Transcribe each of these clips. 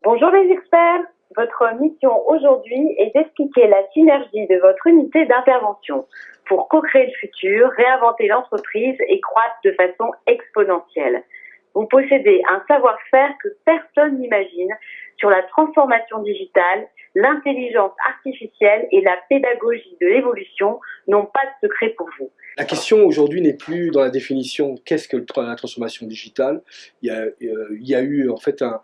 Bonjour les experts, votre mission aujourd'hui est d'expliquer la synergie de votre unité d'intervention pour co-créer le futur, réinventer l'entreprise et croître de façon exponentielle. Vous possédez un savoir-faire que personne n'imagine sur la transformation digitale, l'intelligence artificielle et la pédagogie de l'évolution n'ont pas de secret pour vous. La question aujourd'hui n'est plus dans la définition qu'est-ce que la transformation digitale. Il y a eu en fait un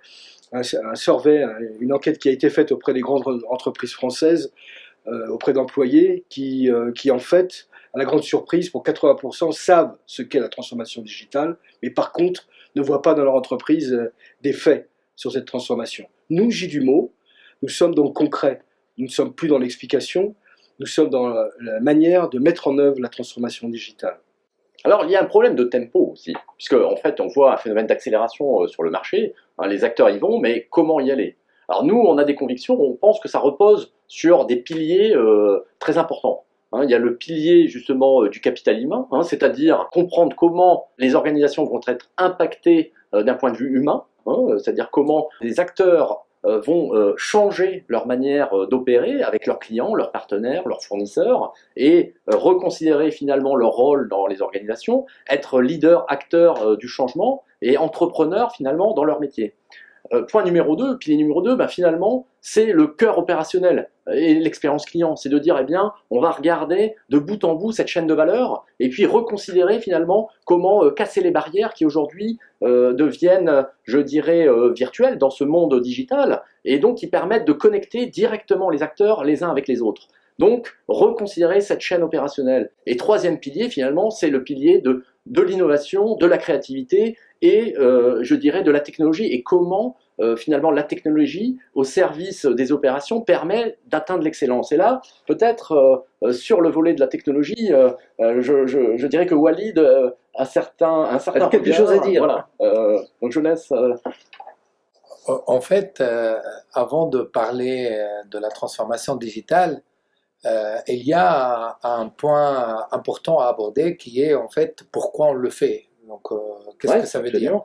survey, une enquête qui a été faite auprès des grandes entreprises françaises, auprès d'employés qui en fait, à la grande surprise, pour 80%, savent ce qu'est la transformation digitale, mais par contre ne voient pas dans leur entreprise des faits sur cette transformation. Nous, J-du-mot, nous sommes donc concrets, nous ne sommes plus dans l'explication, nous sommes dans la manière de mettre en œuvre la transformation digitale. Alors, il y a un problème de tempo aussi, puisque en fait, on voit un phénomène d'accélération sur le marché, les acteurs y vont, mais comment y aller? Alors nous, on a des convictions, on pense que ça repose sur des piliers très importants. Il y a le pilier justement du capital humain, c'est-à-dire comprendre comment les organisations vont être impactées d'un point de vue humain, c'est-à-dire comment les acteurs vont changer leur manière d'opérer avec leurs clients, leurs partenaires, leurs fournisseurs et reconsidérer finalement leur rôle dans les organisations, être leader, acteur du changement et entrepreneur finalement dans leur métier. Point numéro 2, pilier numéro 2, finalement, c'est le cœur opérationnel et l'expérience client. C'est de dire, eh bien, on va regarder de bout en bout cette chaîne de valeur et puis reconsidérer finalement comment casser les barrières qui aujourd'hui deviennent, je dirais, virtuelles dans ce monde digital et donc qui permettent de connecter directement les acteurs les uns avec les autres. Donc, reconsidérer cette chaîne opérationnelle. Et troisième pilier, finalement, c'est le pilier de l'innovation, de la créativité et, je dirais, de la technologie et comment, finalement, la technologie au service des opérations permet d'atteindre l'excellence. Et là, peut-être, sur le volet de la technologie, je dirais que Walid a un certain quelque chose à dire. Voilà. Donc, je laisse... En fait, avant de parler de la transformation digitale, il y a un point important à aborder qui est en fait pourquoi on le fait. Donc, qu'est-ce que ça veut dire?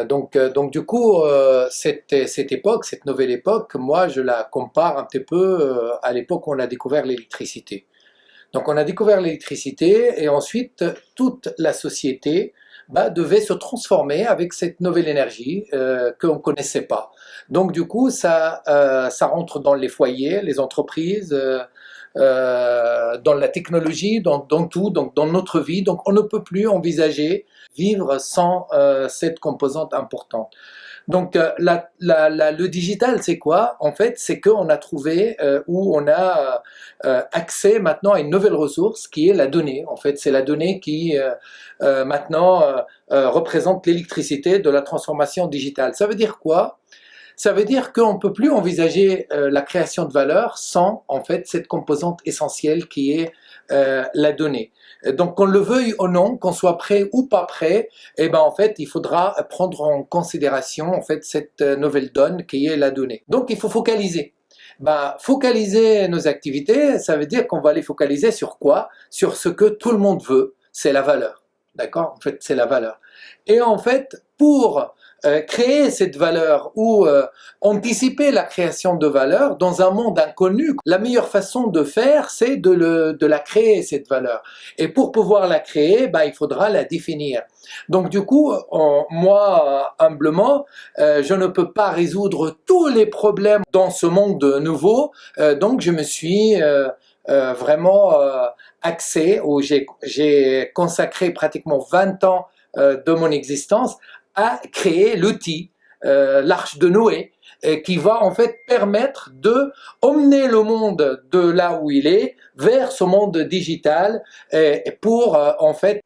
Donc du coup, cette époque, cette nouvelle époque, moi je la compare un petit peu à l'époque où on a découvert l'électricité. Donc on a découvert l'électricité et ensuite toute la société devait se transformer avec cette nouvelle énergie qu'on ne connaissait pas. Donc du coup, ça rentre dans les foyers, les entreprises, dans la technologie, dans tout, donc dans notre vie. Donc on ne peut plus envisager vivre sans cette composante importante. Donc le digital, c'est quoi? En fait, c'est qu'on a trouvé où on a accès maintenant à une nouvelle ressource qui est la donnée. En fait, c'est la donnée qui maintenant représente l'électricité de la transformation digitale. Ça veut dire quoi? Ça veut dire qu'on ne peut plus envisager la création de valeur sans en fait cette composante essentielle qui est la donnée. Donc qu'on le veuille ou non, qu'on soit prêt ou pas prêt, en fait il faudra prendre en considération en fait cette nouvelle donne qui est la donnée. Donc il faut focaliser. Focaliser nos activités, ça veut dire qu'on va les focaliser sur quoi? Sur ce que tout le monde veut, c'est la valeur. D'accord? En fait, c'est la valeur. Et en fait, pour créer cette valeur ou anticiper la création de valeur dans un monde inconnu, la meilleure façon de faire, c'est de la créer, cette valeur. Et pour pouvoir la créer, il faudra la définir. Donc du coup, moi, humblement, je ne peux pas résoudre tous les problèmes dans ce monde nouveau, donc je me suis vraiment axé, où j'ai consacré pratiquement 20 ans de mon existence à créer l'outil, l'Arche de Noé, qui va en fait permettre de emmener le monde de là où il est vers ce monde digital pour en fait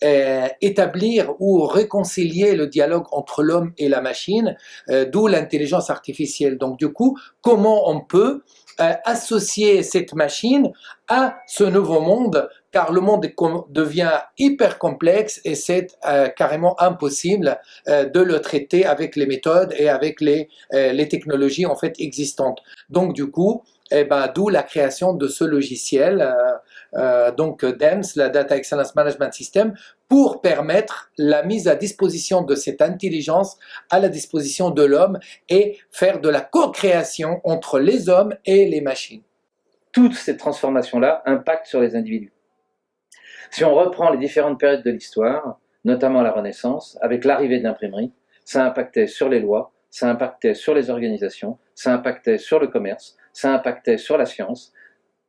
établir ou réconcilier le dialogue entre l'homme et la machine, d'où l'intelligence artificielle. Donc du coup, comment on peut associer cette machine à ce nouveau monde, car le monde devient hyper complexe et c'est carrément impossible de le traiter avec les méthodes et avec les technologies en fait existantes. Donc du coup, D'où la création de ce logiciel, donc DEMS, la Data Excellence Management System, pour permettre la mise à disposition de cette intelligence à la disposition de l'homme et faire de la co-création entre les hommes et les machines. Toutes ces transformations-là impactent sur les individus. Si on reprend les différentes périodes de l'histoire, notamment la Renaissance, avec l'arrivée de l'imprimerie, ça impactait sur les lois, ça impactait sur les organisations, ça impactait sur le commerce, ça impactait sur la science.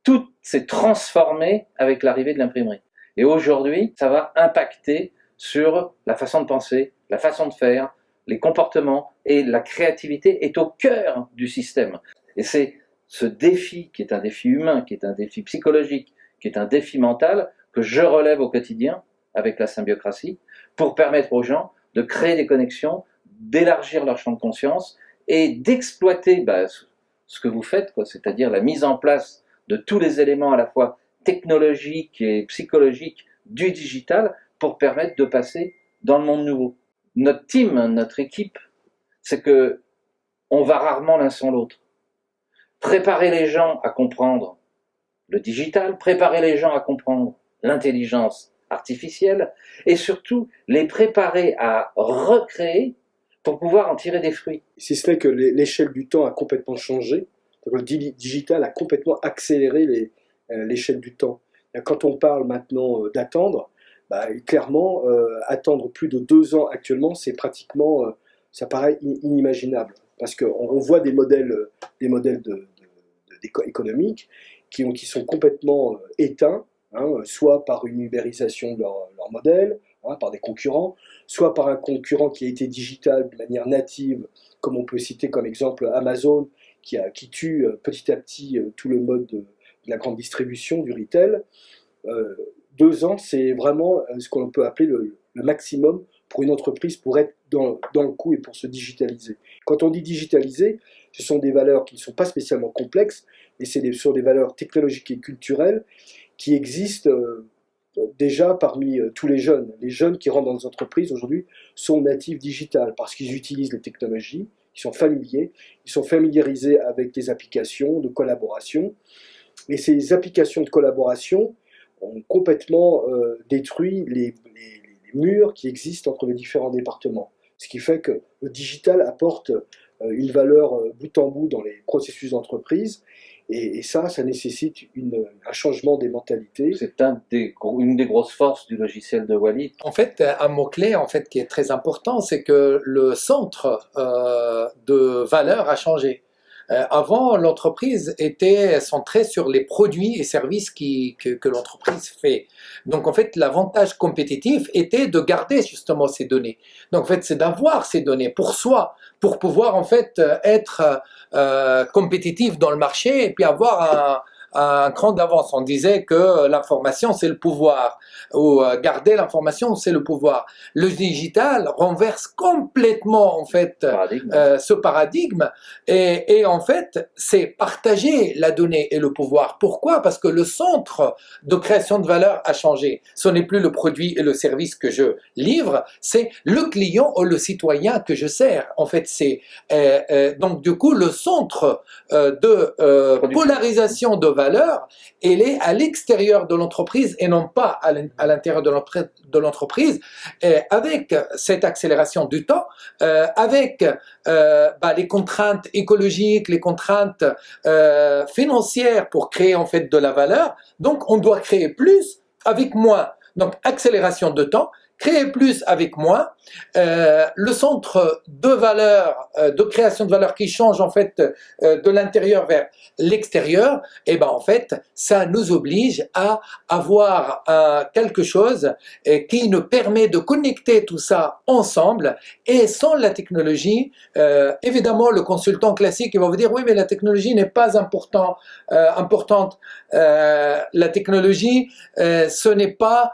Tout s'est transformé avec l'arrivée de l'imprimerie. Et aujourd'hui, ça va impacter sur la façon de penser, la façon de faire, les comportements, et la créativité est au cœur du système. Et c'est ce défi qui est un défi humain, qui est un défi psychologique, qui est un défi mental, que je relève au quotidien avec la symbiocratie, pour permettre aux gens de créer des connexions, d'élargir leur champ de conscience et d'exploiter ce que vous faites, c'est-à-dire la mise en place de tous les éléments à la fois technologiques et psychologiques du digital pour permettre de passer dans le monde nouveau. Notre team, notre équipe, c'est que on va rarement l'un sans l'autre. Préparer les gens à comprendre le digital, préparer les gens à comprendre l'intelligence artificielle et surtout les préparer à recréer pour pouvoir en tirer des fruits. Si ce n'est que l'échelle du temps a complètement changé, donc le digital a complètement accéléré l'échelle du temps. Et quand on parle maintenant d'attendre, clairement, attendre plus de 2 ans actuellement, c'est pratiquement, ça paraît inimaginable. Parce qu'on voit des modèles économiques qui sont complètement éteints, soit par une ubérisation de leur modèle, par des concurrents, soit par un concurrent qui a été digital de manière native, comme on peut citer comme exemple Amazon, qui tue petit à petit tout le mode de la grande distribution, du retail. 2 ans, c'est vraiment ce qu'on peut appeler le maximum pour une entreprise pour être dans le coup et pour se digitaliser. Quand on dit digitaliser, ce sont des valeurs qui ne sont pas spécialement complexes, mais ce sont des valeurs technologiques et culturelles qui existent déjà parmi tous les jeunes. Les jeunes qui rentrent dans les entreprises aujourd'hui sont natifs digitales parce qu'ils utilisent les technologies, ils sont familiarisés avec les applications de collaboration. Et ces applications de collaboration ont complètement détruit les murs qui existent entre les différents départements. Ce qui fait que le digital apporte une valeur bout en bout dans les processus d'entreprise. Et ça nécessite un changement des mentalités. C'est une des grosses forces du logiciel de Walid. En fait, un mot-clé qui est très important, c'est que le centre de valeur a changé. Avant, l'entreprise était centrée sur les produits et services que l'entreprise fait. Donc, en fait, l'avantage compétitif était de garder justement ces données. Donc, en fait, c'est d'avoir ces données pour soi, pour pouvoir, en fait, être compétitif dans le marché et puis avoir un cran d'avance. On disait que l'information, c'est le pouvoir, ou garder l'information, c'est le pouvoir. Le digital renverse complètement, en fait, ce paradigme, et en fait, c'est partager la donnée et le pouvoir. Pourquoi? Parce que le centre de création de valeur a changé. Ce n'est plus le produit et le service que je livre, c'est le client ou le citoyen que je sers. En fait, c'est donc du coup le centre de polarisation de valeur, elle est à l'extérieur de l'entreprise et non pas à l'intérieur de l'entreprise, avec cette accélération du temps, avec les contraintes écologiques, les contraintes financières pour créer en fait de la valeur. Donc on doit créer plus avec moins. Donc accélération de temps, créer plus avec moins, le centre de valeur, de création de valeur qui change en fait de l'intérieur vers l'extérieur, et en fait ça nous oblige à avoir quelque chose qui nous permet de connecter tout ça ensemble. Et sans la technologie, évidemment le consultant classique il va vous dire oui mais la technologie n'est pas importante, la technologie ce n'est pas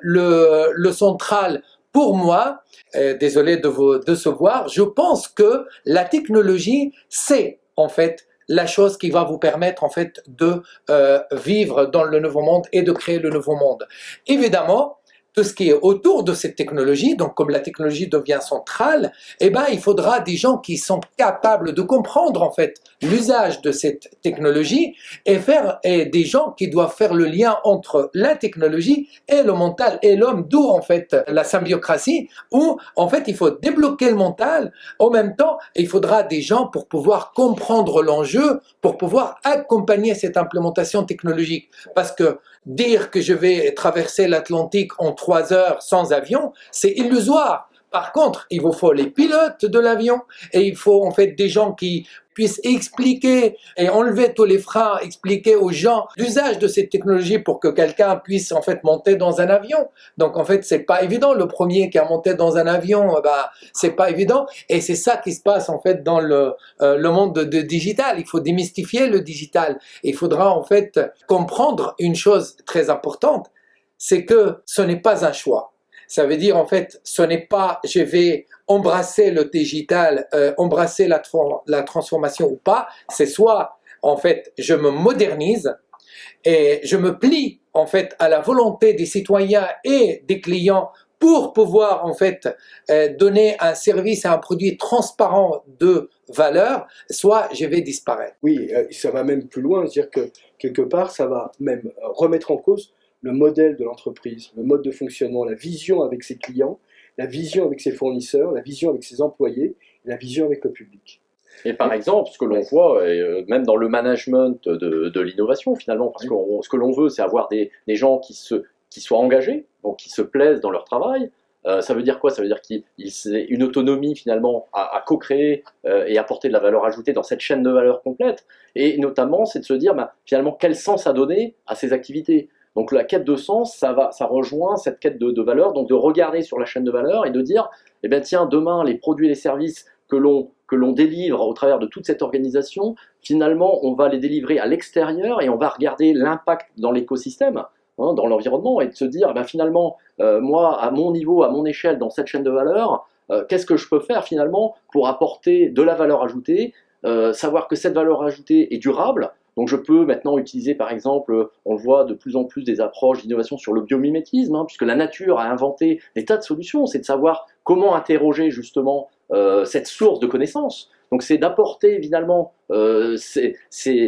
le central. Pour moi, désolé de vous décevoir, je pense que la technologie, c'est en fait la chose qui va vous permettre en fait de vivre dans le nouveau monde et de créer le nouveau monde. Évidemment, tout ce qui est autour de cette technologie. Donc, comme la technologie devient centrale, eh ben, il faudra des gens qui sont capables de comprendre, en fait, l'usage de cette technologie et des gens qui doivent faire le lien entre la technologie et le mental et l'homme, d'où, en fait, la symbiocratie, où, en fait, il faut débloquer le mental. En même temps, il faudra des gens pour pouvoir comprendre l'enjeu, pour pouvoir accompagner cette implémentation technologique. Parce que dire que je vais traverser l'Atlantique en 3 heures sans avion, c'est illusoire. Par contre, il vous faut les pilotes de l'avion et il faut en fait des gens qui puissent expliquer et enlever tous les freins, expliquer aux gens l'usage de cette technologie pour que quelqu'un puisse en fait monter dans un avion. Donc en fait, c'est pas évident. Le premier qui a monté dans un avion, c'est pas évident. Et c'est ça qui se passe en fait dans le monde de digital. Il faut démystifier le digital. Il faudra en fait comprendre une chose très importante, c'est que ce n'est pas un choix. Ça veut dire, en fait, ce n'est pas « je vais embrasser le digital, embrasser la transformation ou pas », c'est soit, en fait, je me modernise et je me plie, en fait, à la volonté des citoyens et des clients pour pouvoir, en fait, donner un service et un produit transparent de valeur, soit je vais disparaître. Oui, ça va même plus loin, c'est-à-dire que, quelque part, ça va même remettre en cause le modèle de l'entreprise, le mode de fonctionnement, la vision avec ses clients, la vision avec ses fournisseurs, la vision avec ses employés, la vision avec le public. Et par exemple, ce que l'on voit, même dans le management de l'innovation finalement, parce que ce que l'on veut, c'est avoir des gens qui soient engagés, donc qui se plaisent dans leur travail. Ça veut dire quoi? Ça veut dire qu'ils aient une autonomie finalement à co-créer et apporter de la valeur ajoutée dans cette chaîne de valeur complète. Et notamment, c'est de se dire finalement quel sens à donner à ces activités. Donc la quête de sens, ça rejoint cette quête de valeur, donc de regarder sur la chaîne de valeur et de dire, eh bien tiens, demain, les produits et les services que l'on délivre au travers de toute cette organisation, finalement, on va les délivrer à l'extérieur et on va regarder l'impact dans l'écosystème, dans l'environnement, et de se dire, finalement, moi, à mon niveau, à mon échelle, dans cette chaîne de valeur, qu'est-ce que je peux faire finalement pour apporter de la valeur ajoutée, savoir que cette valeur ajoutée est durable. Donc je peux maintenant utiliser par exemple, on le voit de plus en plus des approches d'innovation sur le biomimétisme, puisque la nature a inventé des tas de solutions, c'est de savoir comment interroger justement cette source de connaissances. Donc c'est d'apporter évidemment ces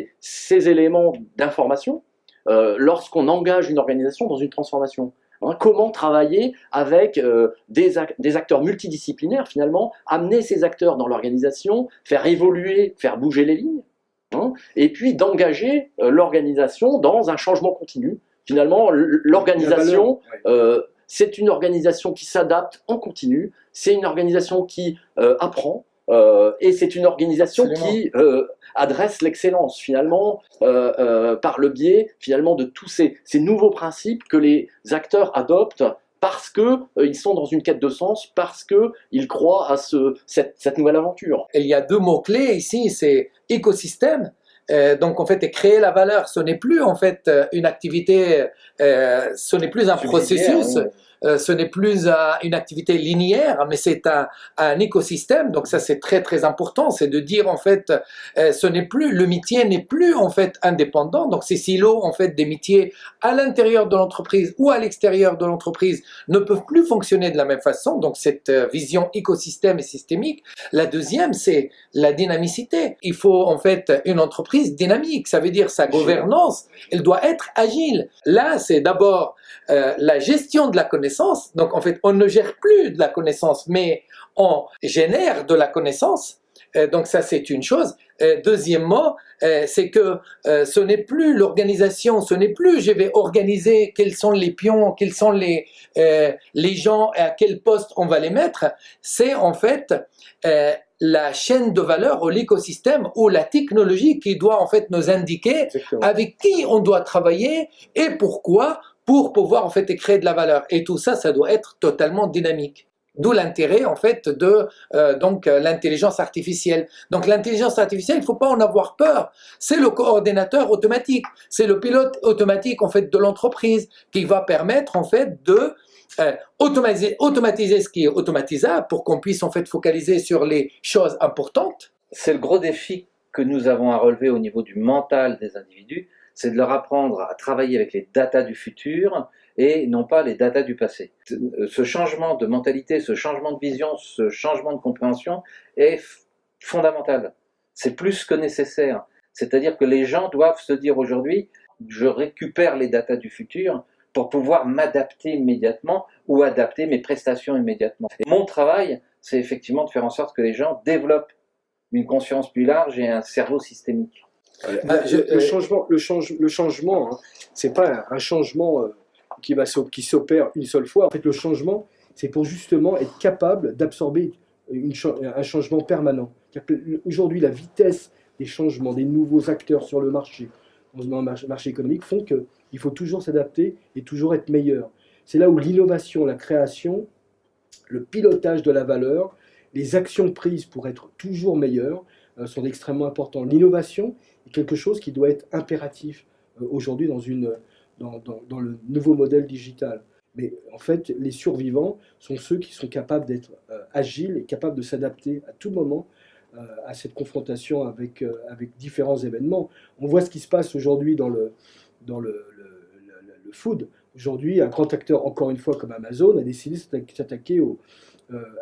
éléments d'information lorsqu'on engage une organisation dans une transformation. Comment travailler avec des acteurs multidisciplinaires finalement, amener ces acteurs dans l'organisation, faire évoluer, faire bouger les lignes, et puis d'engager l'organisation dans un changement continu. Finalement, l'organisation, c'est une organisation qui s'adapte en continu, c'est une organisation qui apprend, et c'est une organisation qui adresse l'excellence, finalement, par le biais, finalement, de tous ces nouveaux principes que les acteurs adoptent parce qu'ils sont dans une quête de sens, parce qu'ils croient à cette nouvelle aventure. Il y a 2 mots-clés ici, c'est écosystème. Donc en fait, créer la valeur, ce n'est plus en fait une activité, ce n'est plus un processus, ce n'est plus une activité linéaire, mais c'est un écosystème. Donc ça c'est très très important, c'est de dire en fait, ce n'est plus, le métier n'est plus en fait indépendant. Donc ces silos en fait des métiers à l'intérieur de l'entreprise ou à l'extérieur de l'entreprise ne peuvent plus fonctionner de la même façon. Donc cette vision écosystème et systémique. La deuxième, c'est la dynamicité. Il faut en fait une entreprise dynamique. Ça veut dire sa gouvernance, elle doit être agile. Là, c'est d'abord la gestion de la connaissance. Donc en fait, on ne gère plus de la connaissance, mais on génère de la connaissance. Donc ça, c'est une chose. Deuxièmement, c'est que ce n'est plus l'organisation, ce n'est plus je vais organiser quels sont les pions, quels sont les gens et à quel poste on va les mettre. C'est en fait la chaîne de valeur ou l'écosystème ou la technologie qui doit en fait nous indiquer avec qui on doit travailler et pourquoi, pour pouvoir en fait créer de la valeur. Et tout ça, ça doit être totalement dynamique. D'où l'intérêt en fait de l'intelligence artificielle. Donc l'intelligence artificielle, il ne faut pas en avoir peur. C'est le coordinateur automatique, c'est le pilote automatique en fait de l'entreprise qui va permettre en fait de automatiser ce qui est automatisable pour qu'on puisse en fait focaliser sur les choses importantes. C'est le gros défi que nous avons à relever au niveau du mental des individus, c'est de leur apprendre à travailler avec les datas du futur et non pas les datas du passé. Ce changement de mentalité, ce changement de vision, ce changement de compréhension est fondamental. C'est plus que nécessaire. C'est-à-dire que les gens doivent se dire aujourd'hui, je récupère les datas du futur pour pouvoir m'adapter immédiatement ou adapter mes prestations immédiatement. Et mon travail, c'est effectivement de faire en sorte que les gens développent une conscience plus large et un cerveau systémique. Le changement, hein, c'est pas un changement qui s'opère une seule fois. En fait, le changement, c'est pour justement être capable d'absorber un changement permanent. Aujourd'hui, la vitesse des changements, des nouveaux acteurs sur le marché, dans le marché économique, font qu'il faut toujours s'adapter et toujours être meilleur. C'est là où l'innovation, la création, le pilotage de la valeur, les actions prises pour être toujours meilleur sont extrêmement importants. L'innovation est quelque chose qui doit être impératif aujourd'hui dans le nouveau modèle digital. Mais en fait, les survivants sont ceux qui sont capables d'être agiles et capables de s'adapter à tout moment à cette confrontation avec différents événements. On voit ce qui se passe aujourd'hui dans le food. Aujourd'hui, un grand acteur, encore une fois, comme Amazon, a décidé de s'attaquer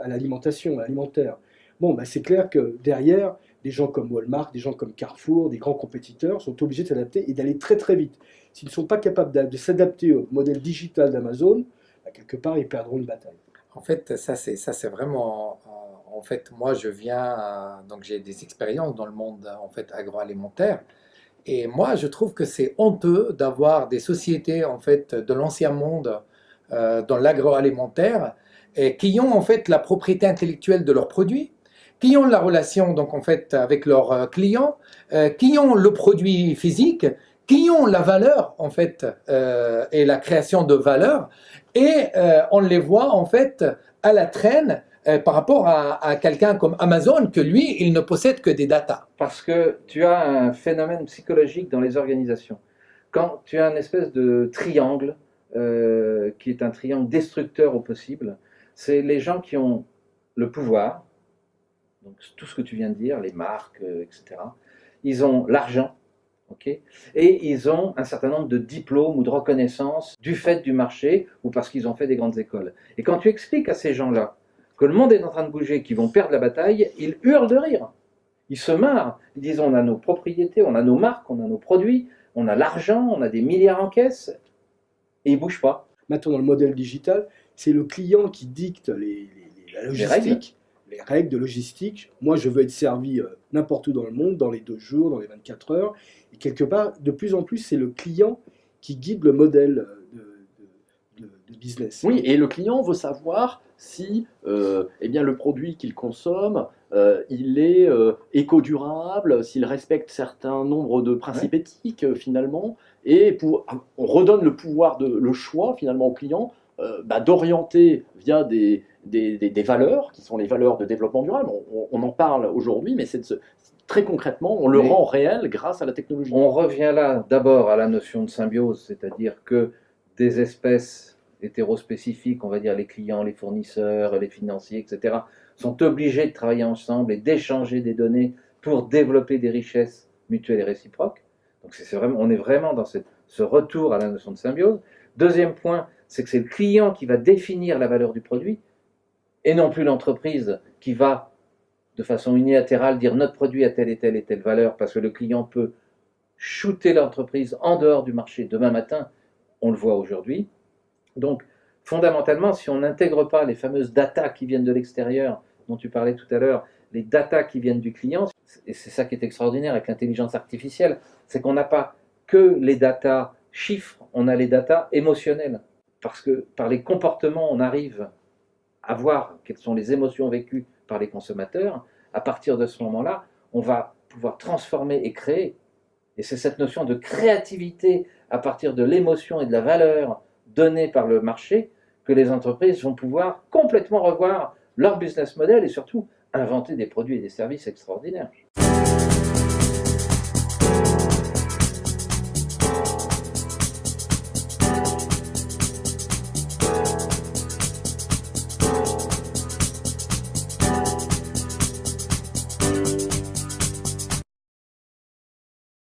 à l'alimentation, à l'alimentaire. Bon, bah, c'est clair que derrière, des gens comme Walmart, des gens comme Carrefour, des grands compétiteurs sont obligés de s'adapter et d'aller très très vite. S'ils ne sont pas capables de s'adapter au modèle digital d'Amazon, bah, quelque part, ils perdront une bataille. En fait, ça c'est vraiment. En fait, moi, je viens. Donc, j'ai des expériences dans le monde en fait agroalimentaire. Et moi, je trouve que c'est honteux d'avoir des sociétés en fait de l'ancien monde dans l'agroalimentaire et qui ont en fait la propriété intellectuelle de leurs produits, qui ont la relation donc en fait avec leurs clients, qui ont le produit physique, qui ont la valeur en fait et la création de valeur, et on les voit en fait à la traîne par rapport à quelqu'un comme Amazon, que lui, il ne possède que des datas. Parce que tu as un phénomène psychologique dans les organisations. Quand tu as une espèce de triangle, qui est un triangle destructeur au possible, c'est les gens qui ont le pouvoir, donc tout ce que tu viens de dire, les marques, etc. Ils ont l'argent, okay, et ils ont un certain nombre de diplômes ou de reconnaissances du fait du marché ou parce qu'ils ont fait des grandes écoles. Et quand tu expliques à ces gens-là que le monde est en train de bouger, qu'ils vont perdre la bataille, ils hurlent de rire. Ils se marrent. Ils disent on a nos propriétés, on a nos marques, on a nos produits, on a l'argent, on a des milliards en caisse, et ils ne bougent pas. Maintenant, dans le modèle digital, c'est le client qui dicte la logistique, les règles de logistique. Moi, je veux être servi n'importe où dans le monde, dans les 2 jours, dans les 24 heures. Et quelque part, de plus en plus, c'est le client qui guide le modèle de business. Oui, et le client veut savoir si eh bien, le produit qu'il consomme, il est éco-durable, s'il respecte certains nombres de principes éthiques finalement, et on redonne le pouvoir, le choix finalement au client d'orienter via des valeurs, qui sont les valeurs de développement durable. On en parle aujourd'hui, mais très concrètement, on le rend réel grâce à la technologie. On revient là d'abord à la notion de symbiose, c'est-à-dire que des espèces hétérospécifiques, on va dire les clients, les fournisseurs, les financiers, etc., sont obligés de travailler ensemble et d'échanger des données pour développer des richesses mutuelles et réciproques. Donc on est vraiment dans ce retour à la notion de symbiose. Deuxième point, c'est que c'est le client qui va définir la valeur du produit et non plus l'entreprise qui va, de façon unilatérale, dire notre produit a telle et telle et telle valeur, parce que le client peut shooter l'entreprise en dehors du marché demain matin, on le voit aujourd'hui. Donc, fondamentalement, si on n'intègre pas les fameuses datas qui viennent de l'extérieur, dont tu parlais tout à l'heure, les datas qui viennent du client, et c'est ça qui est extraordinaire avec l'intelligence artificielle, c'est qu'on n'a pas que les datas chiffres, on a les datas émotionnelles. Parce que par les comportements, on arrive à voir quelles sont les émotions vécues par les consommateurs. À partir de ce moment-là, on va pouvoir transformer et créer. Et c'est cette notion de créativité à partir de l'émotion et de la valeur donnée par le marché que les entreprises vont pouvoir complètement revoir leur business model et surtout inventer des produits et des services extraordinaires.